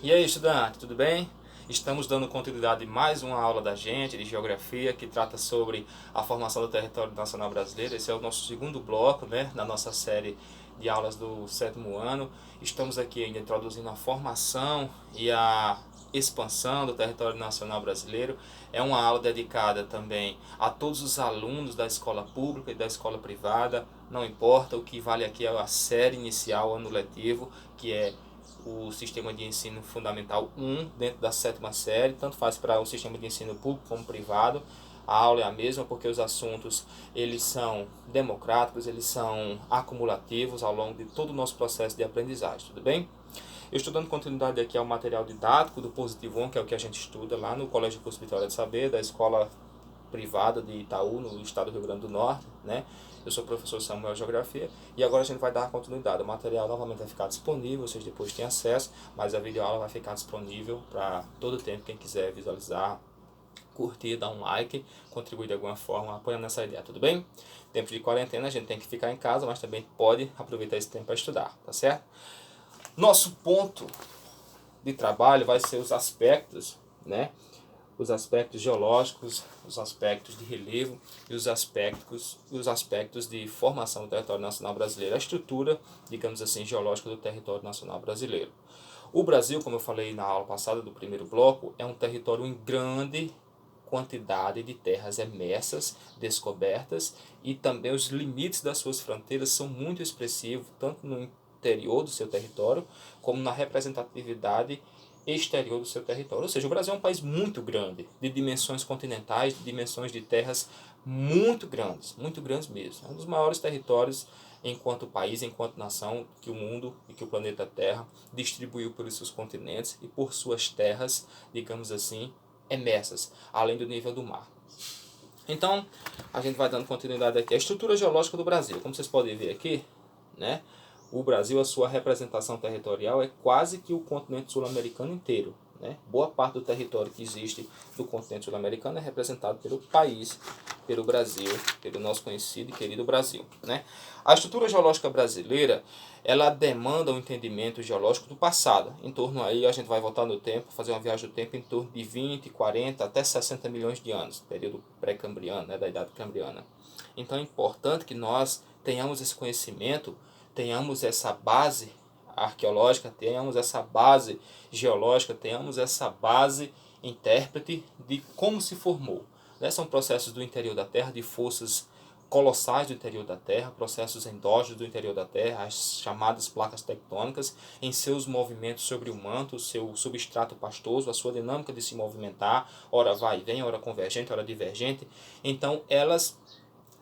E aí, estudante, tudo bem? Estamos dando continuidade a mais uma aula da gente de geografia que trata sobre a formação do território nacional brasileiro. Esse é o nosso segundo bloco, né, na nossa série de aulas do sétimo ano. Estamos aqui ainda introduzindo a formação e a expansão do território nacional brasileiro. É uma aula dedicada também a todos os alunos da escola pública e da escola privada. Não importa, o que vale aqui é a série inicial, ano letivo, que é o sistema de ensino fundamental 1 dentro da sétima série, tanto faz para o sistema de ensino público como privado. A aula é a mesma porque os assuntos eles são democráticos, eles são acumulativos ao longo de todo o nosso processo de aprendizagem, tudo bem? Eu estou dando continuidade aqui ao material didático do Positivo 1, que é o que a gente estuda lá no Colégio Curso Vitória de Saber, da escola privada de Itaú, no estado do Rio Grande do Norte, né? Eu sou o professor Samuel Geografia e agora a gente vai dar continuidade. O material novamente vai ficar disponível, vocês depois têm acesso, mas a videoaula vai ficar disponível para todo o tempo, quem quiser visualizar, curtir, dar um like, contribuir de alguma forma, apoiando essa ideia, tudo bem? Tempo de quarentena, a gente tem que ficar em casa, mas também pode aproveitar esse tempo para estudar, tá certo? Nosso ponto de trabalho vai ser os aspectos, né? Os aspectos geológicos, os aspectos de relevo e os aspectos de formação do território nacional brasileiro, a estrutura, digamos assim, geológica do território nacional brasileiro. O Brasil, como eu falei na aula passada do primeiro bloco, é um território em grande quantidade de terras emersas, descobertas, e também os limites das suas fronteiras são muito expressivos, tanto no interior do seu território, como na representatividade exterior do seu território. Ou seja, o Brasil é um país muito grande, de dimensões continentais, de dimensões de terras muito grandes mesmo. É um dos maiores territórios enquanto país, enquanto nação, que o mundo e que o planeta Terra distribuiu pelos seus continentes e por suas terras, digamos assim, emersas, além do nível do mar. Então, a gente vai dando continuidade aqui. A estrutura geológica do Brasil, como vocês podem ver aqui, né? O Brasil, a sua representação territorial é quase que o continente sul-americano inteiro. Né? Boa parte do território que existe do continente sul-americano é representado pelo país, pelo Brasil, pelo nosso conhecido e querido Brasil. Né? A estrutura geológica brasileira, ela demanda um entendimento geológico do passado. Em torno aí, a gente vai voltar no tempo, fazer uma viagem do tempo em torno de 20, 40 até 60 milhões de anos, período pré-cambriano, né, da Idade Cambriana. Então é importante que nós tenhamos esse conhecimento, tenhamos essa base arqueológica, tenhamos essa base geológica, tenhamos essa base intérprete de como se formou. Né? São processos do interior da Terra, de forças colossais do interior da Terra, processos endógenos do interior da Terra, as chamadas placas tectônicas, em seus movimentos sobre o manto, o seu substrato pastoso, a sua dinâmica de se movimentar, ora vai e vem, ora convergente, ora divergente. Então, elas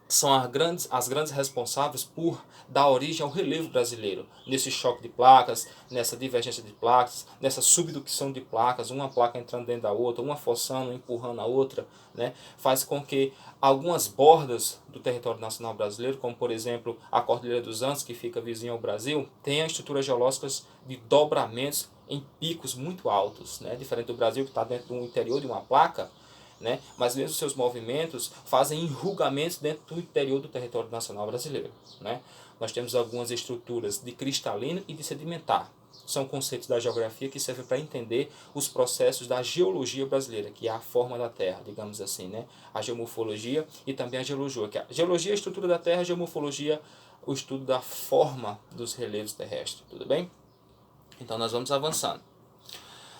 são as grandes responsáveis por dar origem ao relevo brasileiro, nesse choque de placas, nessa divergência de placas, nessa subducção de placas, uma placa entrando dentro da outra, uma forçando, empurrando a outra, né? Faz com que algumas bordas do território nacional brasileiro, como por exemplo a Cordilheira dos Andes, que fica vizinha ao Brasil, tenham estruturas geológicas de dobramentos em picos muito altos, né? Diferente do Brasil, que está dentro do interior de uma placa, né? Mas mesmo seus movimentos fazem enrugamentos dentro do interior do território nacional brasileiro. Né? Nós temos algumas estruturas de cristalino e de sedimentar. São conceitos da geografia que servem para entender os processos da geologia brasileira, que é a forma da Terra, digamos assim, né? A geomorfologia e também a geologia. Que a geologia é a estrutura da Terra, a geomorfologia o estudo da forma dos relevos terrestres. Tudo bem? Então nós vamos avançando.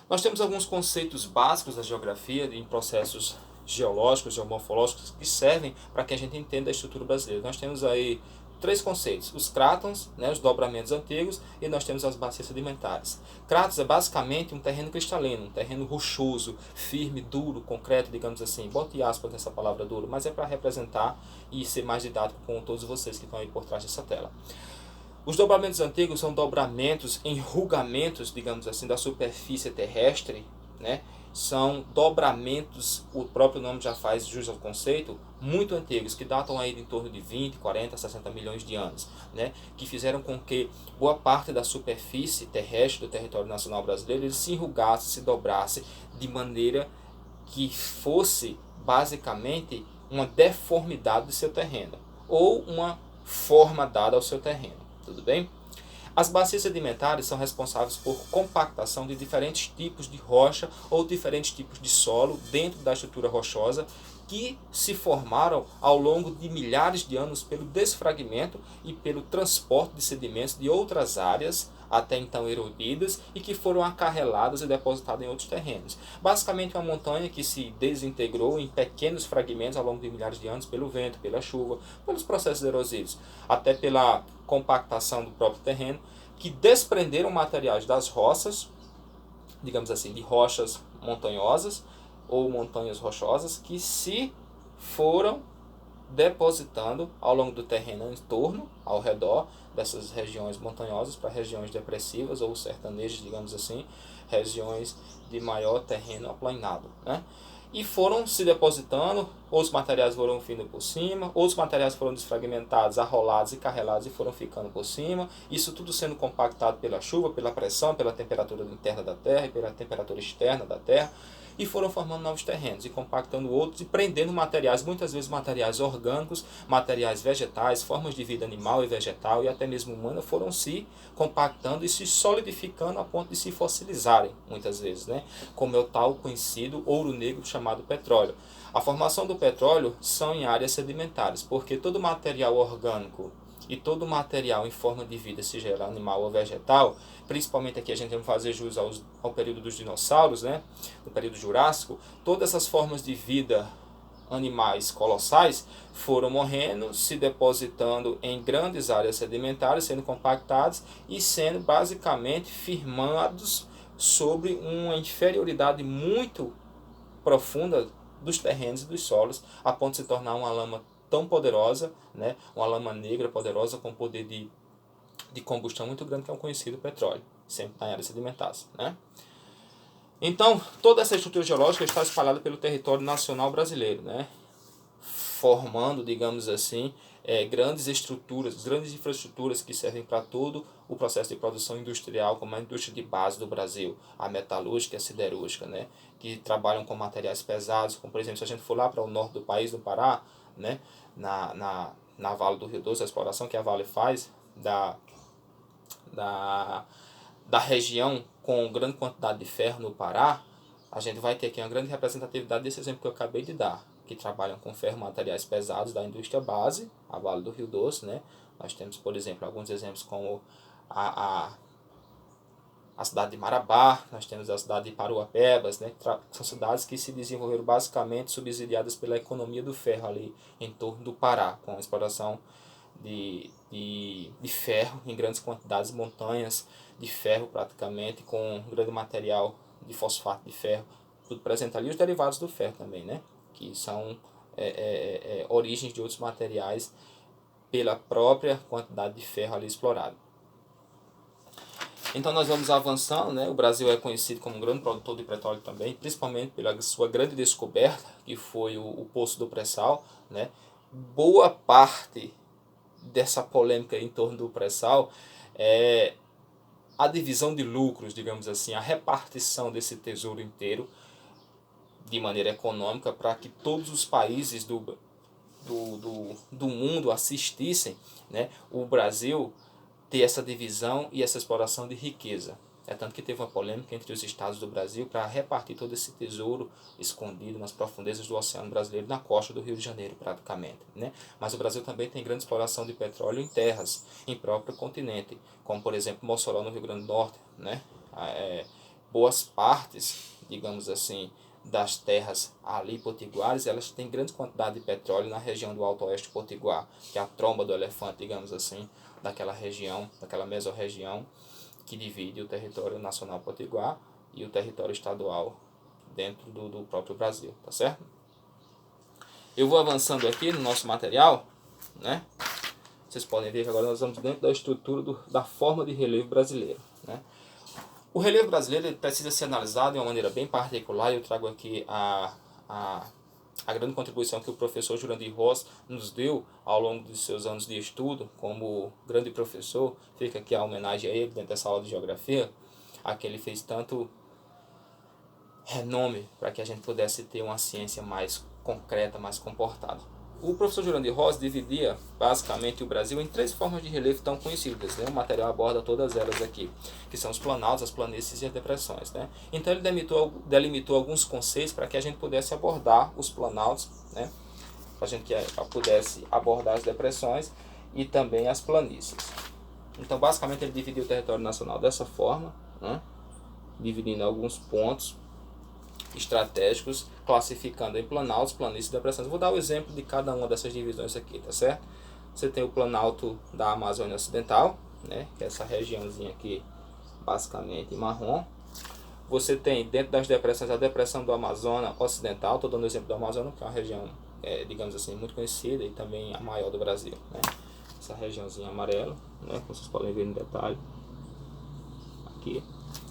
Nós temos alguns conceitos básicos da geografia em processos geológicos, geomorfológicos, que servem para que a gente entenda a estrutura brasileira. Nós temos aí três conceitos: os crátons, né, os dobramentos antigos, e nós temos as bacias sedimentares. Cráton é basicamente um terreno cristalino, um terreno rochoso, firme, duro, concreto, digamos assim. Bote aspas nessa palavra duro, mas é para representar e ser mais didático com todos vocês que estão aí por trás dessa tela. Os dobramentos antigos são dobramentos, enrugamentos, digamos assim, da superfície terrestre, né? São dobramentos, o próprio nome já faz jus ao conceito, muito antigos, que datam aí de em torno de 20, 40, 60 milhões de anos, né? Que fizeram com que boa parte da superfície terrestre do território nacional brasileiro ele se enrugasse, se dobrasse, de maneira que fosse basicamente uma deformidade do seu terreno, ou uma forma dada ao seu terreno. Tudo bem? As bacias sedimentares são responsáveis por compactação de diferentes tipos de rocha ou diferentes tipos de solo dentro da estrutura rochosa que se formaram ao longo de milhares de anos pelo desfragmento e pelo transporte de sedimentos de outras áreas até então erodidas e que foram acarreladas e depositadas em outros terrenos. Basicamente uma montanha que se desintegrou em pequenos fragmentos ao longo de milhares de anos pelo vento, pela chuva, pelos processos erosivos, até pela compactação do próprio terreno, que desprenderam materiais das rochas, digamos assim, de rochas montanhosas ou montanhas rochosas, que se foram depositando ao longo do terreno em torno, ao redor dessas regiões montanhosas para regiões depressivas ou sertanejas, digamos assim, regiões de maior terreno aplanado, né? E foram se depositando, outros materiais foram vindo por cima, outros materiais foram desfragmentados, arrolados e carrelados e foram ficando por cima, isso tudo sendo compactado pela chuva, pela pressão, pela temperatura interna da terra e pela temperatura externa da terra, e foram formando novos terrenos e compactando outros e prendendo materiais, muitas vezes materiais orgânicos, materiais vegetais, formas de vida animal e vegetal e até mesmo humana foram se compactando e se solidificando a ponto de se fossilizarem, muitas vezes, né? Como é o tal conhecido ouro negro chamado petróleo. A formação do petróleo são em áreas sedimentares, porque todo material orgânico e todo material em forma de vida, seja ela animal ou vegetal, principalmente aqui a gente vai fazer jus ao período dos dinossauros, né? No período Jurássico, todas essas formas de vida animais colossais foram morrendo, se depositando em grandes áreas sedimentares, sendo compactados e sendo basicamente firmados sobre uma inferioridade muito profunda dos terrenos e dos solos, a ponto de se tornar uma lama tão poderosa, né? Uma lama negra poderosa com poder de combustão muito grande, que é o conhecido petróleo, sempre na área sedimentares, né? Então, toda essa estrutura geológica está espalhada pelo território nacional brasileiro, né? Formando, digamos assim, grandes estruturas, grandes infraestruturas que servem para todo o processo de produção industrial, como a indústria de base do Brasil, a metalúrgica e a siderúrgica, né? Que trabalham com materiais pesados, como por exemplo, se a gente for lá para o norte do país, no Pará, né? Na Vale do Rio Doce, a exploração que a Vale faz da região com grande quantidade de ferro no Pará, a gente vai ter aqui uma grande representatividade desse exemplo que eu acabei de dar, que trabalham com ferro, materiais pesados da indústria base, a Vale do Rio Doce, né? Nós temos, por exemplo, alguns exemplos como a cidade de Marabá, nós temos a cidade de Paruapebas, né? São cidades que se desenvolveram basicamente subsidiadas pela economia do ferro ali em torno do Pará, com a exploração de ferro em grandes quantidades, montanhas de ferro praticamente, com grande material de fosfato de ferro, tudo presente ali, os derivados do ferro também, né? Que são origens de outros materiais pela própria quantidade de ferro ali explorado. Então nós vamos avançando, né? O Brasil é conhecido como um grande produtor de petróleo também, principalmente pela sua grande descoberta, que foi o Poço do Pré-Sal, né? Boa parte dessa polêmica em torno do pré-sal é a divisão de lucros, digamos assim, a repartição desse tesouro inteiro de maneira econômica para que todos os países do mundo assistissem, né, o Brasil ter essa divisão e essa exploração de riqueza. É tanto que teve uma polêmica entre os estados do Brasil para repartir todo esse tesouro escondido nas profundezas do Oceano Brasileiro, na costa do Rio de Janeiro, praticamente, né? Mas o Brasil também tem grande exploração de petróleo em terras, em próprio continente, como, por exemplo, Mossoró, no Rio Grande do Norte, né? Boas partes, digamos assim, das terras ali potiguares, elas têm grande quantidade de petróleo na região do Alto Oeste Potiguar, que é a tromba do elefante, digamos assim, daquela região, daquela mesorregião, que divide o território nacional potiguar e o território estadual dentro do próprio Brasil, tá certo? Eu vou avançando aqui no nosso material, né? Vocês podem ver que agora nós vamos dentro da estrutura da forma de relevo brasileiro, né? O relevo brasileiro ele precisa ser analisado de uma maneira bem particular, e eu trago aqui a grande contribuição que o professor Jurandir Ross nos deu ao longo dos seus anos de estudo como grande professor. Fica aqui a homenagem a ele dentro dessa aula de geografia, a que ele fez tanto renome para que a gente pudesse ter uma ciência mais concreta, mais comportada. O professor Jurandir Rosa dividia basicamente o Brasil em 3 formas de relevo tão conhecidas, né? O material aborda todas elas aqui, que são os planaltos, as planícies e as depressões, né? Então ele delimitou alguns conceitos para que a gente pudesse abordar os planaltos, né? Para a gente pudesse abordar as depressões e também as planícies. Então basicamente ele dividiu o território nacional dessa forma, né? Dividindo alguns pontos estratégicos, classificando em planaltos, planícies e depressões. Vou dar o exemplo de cada uma dessas divisões aqui, tá certo? Você tem o planalto da Amazônia Ocidental, né, que é essa regiãozinha aqui, basicamente marrom. Você tem dentro das depressões a depressão do Amazonas Ocidental, estou dando o exemplo do Amazonas, que é uma região, digamos assim, muito conhecida e também a maior do Brasil, né? Essa regiãozinha amarela, né, como vocês podem ver no detalhe aqui.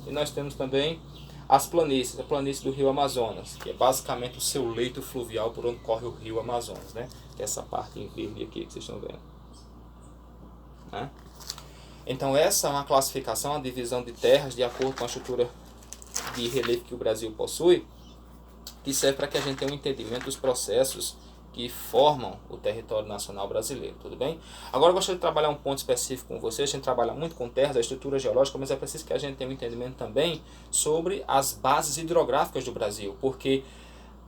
E nós temos também as planícies, a planície do rio Amazonas, que é basicamente o seu leito fluvial por onde corre o rio Amazonas, né? Que é essa parte em verde aqui que vocês estão vendo, né? Então essa é uma classificação, uma divisão de terras de acordo com a estrutura de relevo que o Brasil possui, que serve para que a gente tenha um entendimento dos processos que formam o território nacional brasileiro, tudo bem? Agora eu gostaria de trabalhar um ponto específico com vocês. A gente trabalha muito com terras, a estrutura geológica, mas é preciso que a gente tenha um entendimento também sobre as bases hidrográficas do Brasil, porque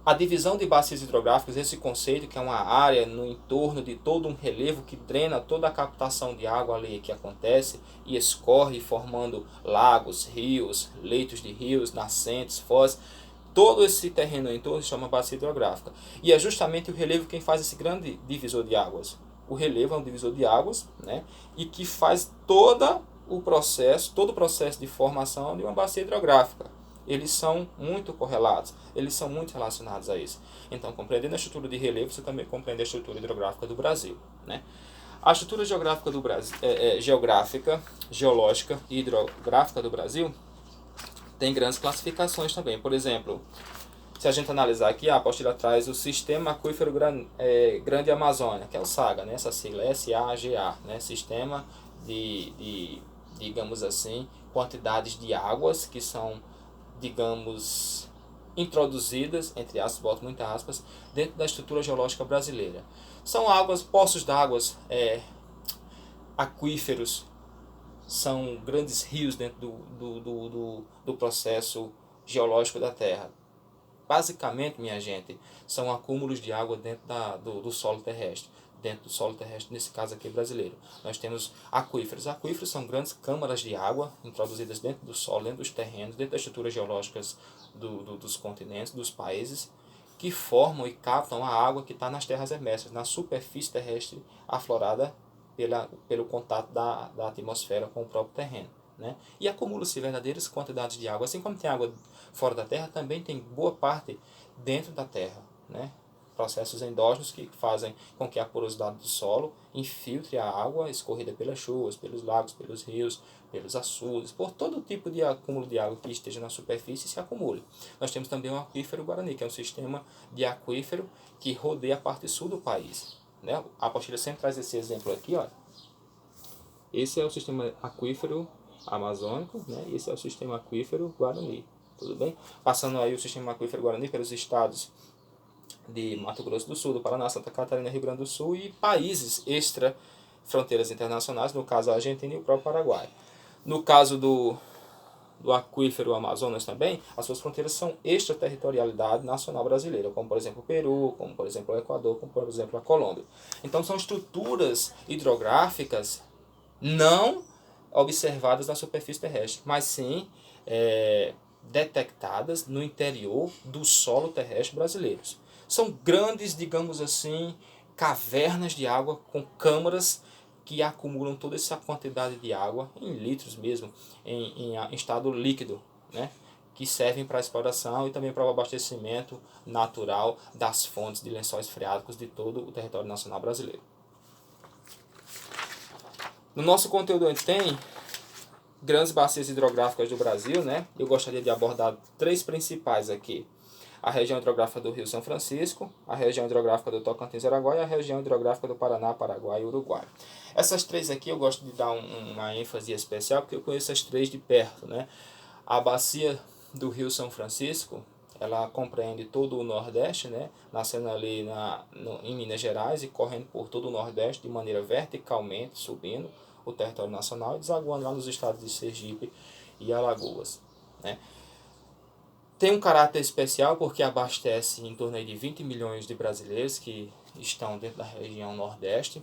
a divisão de bacias hidrográficas, esse conceito que é uma área no entorno de todo um relevo que drena toda a captação de água ali que acontece e escorre formando lagos, rios, leitos de rios, nascentes, foz. Todo esse terreno em torno se chama bacia hidrográfica. E é justamente o relevo quem faz esse grande divisor de águas. O relevo é um divisor de águas, né? E que faz todo o processo de formação de uma bacia hidrográfica. Eles são muito correlatos, eles são muito relacionados a isso. Então, compreendendo a estrutura de relevo, você também compreende a estrutura hidrográfica do Brasil, né? A estrutura geográfica do Brasil, geológica e hidrográfica do Brasil tem grandes classificações também. Por exemplo, se a gente analisar aqui, a apostila traz o Sistema Aquífero Grande Amazônia, que é o SAGA, né? Essa sigla SAGA, né? Sistema digamos assim, quantidades de águas que são, digamos, introduzidas, entre aspas, boto muitas aspas, dentro da estrutura geológica brasileira. São águas, poços d'água, aquíferos, são grandes rios dentro do processo geológico da Terra. Basicamente, minha gente, são acúmulos de água dentro do solo terrestre. Dentro do solo terrestre, nesse caso aqui brasileiro. Nós temos aquíferos. Aquíferos são grandes câmaras de água introduzidas dentro do solo, dentro dos terrenos, dentro das estruturas geológicas dos continentes, dos países, que formam e captam a água que está nas terras emersas, na superfície terrestre aflorada pelo contato da atmosfera com o próprio terreno, né? E acumulam-se verdadeiras quantidades de água. Assim como tem água fora da Terra, também tem boa parte dentro da Terra, né? Processos endógenos que fazem com que a porosidade do solo infiltre a água escorrida pelas chuvas, pelos lagos, pelos rios, pelos açudes, por todo tipo de acúmulo de água que esteja na superfície e se acumule. Nós temos também o aquífero Guarani, que é um sistema de aquífero que rodeia a parte sul do país, né? A apostila sempre traz esse exemplo aqui, ó. Esse é o sistema aquífero amazônico, né? E esse é o sistema aquífero Guarani, tudo bem? Passando aí o sistema aquífero Guarani pelos estados de Mato Grosso do Sul, do Paraná, Santa Catarina, Rio Grande do Sul e países extra fronteiras internacionais, no caso a Argentina e o próprio Paraguai. No caso do aquífero Amazonas também, as suas fronteiras são extraterritorialidade nacional brasileira, como por exemplo o Peru, como por exemplo o Equador, como por exemplo a Colômbia. Então são estruturas hidrográficas não observadas na superfície terrestre, mas sim detectadas no interior do solo terrestre brasileiro. São grandes, digamos assim, cavernas de água com câmaras que acumulam toda essa quantidade de água, em litros mesmo, em estado líquido, né? Que servem para a exploração e também para o abastecimento natural das fontes de lençóis freáticos de todo o território nacional brasileiro. No nosso conteúdo a gente tem grandes bacias hidrográficas do Brasil, né? Eu gostaria de abordar 3 principais aqui. A região hidrográfica do Rio São Francisco, a região hidrográfica do Tocantins-Araguaia e a região hidrográfica do Paraná, Paraguai e Uruguai. Essas 3 aqui eu gosto de dar uma ênfase especial porque eu conheço as 3 de perto, né? A bacia do Rio São Francisco ela compreende todo o Nordeste, né? Nascendo ali em Minas Gerais e correndo por todo o Nordeste de maneira verticalmente, subindo o território nacional e desaguando lá nos estados de Sergipe e Alagoas, né? Tem um caráter especial porque abastece em torno aí de 20 milhões de brasileiros que estão dentro da região Nordeste,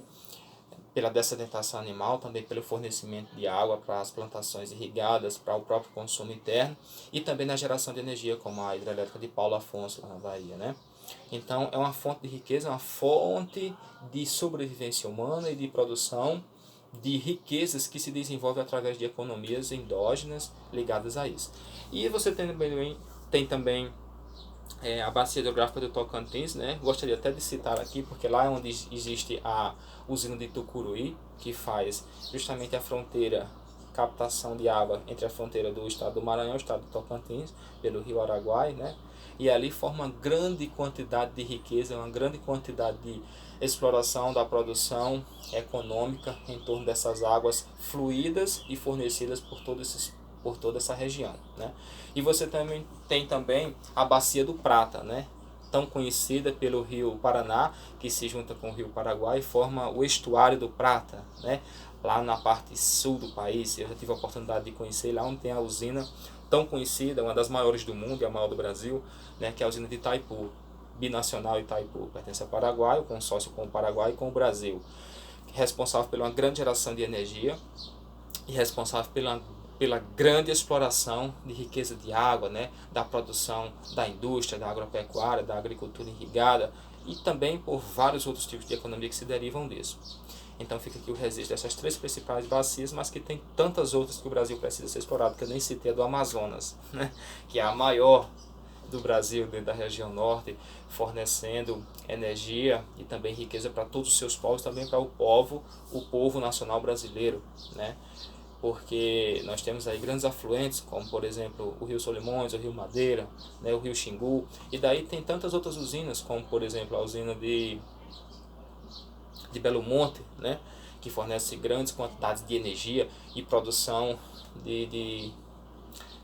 pela dessedentação animal, também pelo fornecimento de água para as plantações irrigadas, para o próprio consumo interno e também na geração de energia, como a hidrelétrica de Paulo Afonso, lá na Bahia, né? Então, é uma fonte de riqueza, uma fonte de sobrevivência humana e de produção de riquezas que se desenvolvem através de economias endógenas ligadas a isso. E você tem também a bacia hidrográfica do Tocantins, né? Gostaria até de citar aqui, porque lá é onde existe a usina de Tucuruí, que faz justamente a fronteira, captação de água entre a fronteira do estado do Maranhão e o estado do Tocantins, pelo rio Araguai, né? E ali forma uma grande quantidade de riqueza, uma grande quantidade de exploração da produção econômica em torno dessas águas fluídas e fornecidas por toda essa região, né? E você também tem a Bacia do Prata, né? Tão conhecida pelo rio Paraná, que se junta com o rio Paraguai e forma o estuário do Prata, né? Lá na parte sul do país. Eu já tive a oportunidade de conhecer lá onde tem a usina tão conhecida, uma das maiores do mundo e a maior do Brasil, né? Que é a usina de Itaipu, binacional Itaipu, pertence ao Paraguai, o consórcio com o Paraguai e com o Brasil, responsável por uma grande geração de energia e responsável pela grande exploração de riqueza de água, né, da produção da indústria, da agropecuária, da agricultura irrigada e também por vários outros tipos de economia que se derivam disso. Então fica aqui o registro dessas três principais bacias, mas que tem tantas outras que o Brasil precisa ser explorado, que eu nem citei a do Amazonas, né, que é a maior do Brasil dentro da região norte, fornecendo energia e também riqueza para todos os seus povos, também para o povo nacional brasileiro, né? Porque nós temos aí grandes afluentes, como por exemplo o Rio Solimões, o Rio Madeira, né, o Rio Xingu, e daí tem tantas outras usinas, como por exemplo a usina de Belo Monte, né, que fornece grandes quantidades de energia e produção de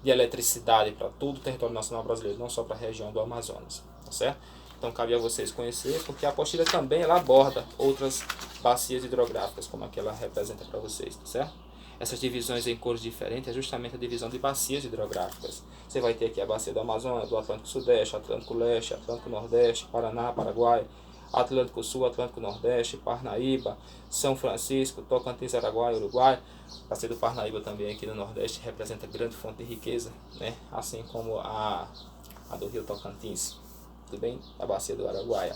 eletricidade para todo o território nacional brasileiro, não só para a região do Amazonas, tá certo? Então cabe a vocês conhecer, porque a apostila também ela aborda outras bacias hidrográficas, como aquela representa para vocês, tá certo? Essas divisões em cores diferentes é justamente a divisão de bacias hidrográficas. Você vai ter aqui a bacia do Amazonas, do Atlântico Sudeste, Atlântico Leste, Atlântico Nordeste, Paraná, Paraguai, Atlântico Sul, Atlântico Nordeste, Parnaíba, São Francisco, Tocantins, Araguai, Uruguai. A bacia do Parnaíba também aqui no Nordeste representa grande fonte de riqueza, né? Assim como a do Rio Tocantins, tudo bem? A bacia do Araguaia.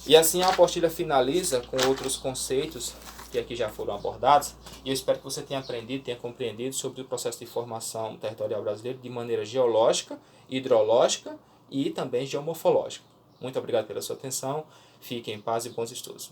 E assim a apostila finaliza com outros conceitos que aqui já foram abordados, e eu espero que você tenha aprendido, tenha compreendido sobre o processo de formação territorial brasileiro de maneira geológica, hidrológica e também geomorfológica. Muito obrigado pela sua atenção, fiquem em paz e bons estudos.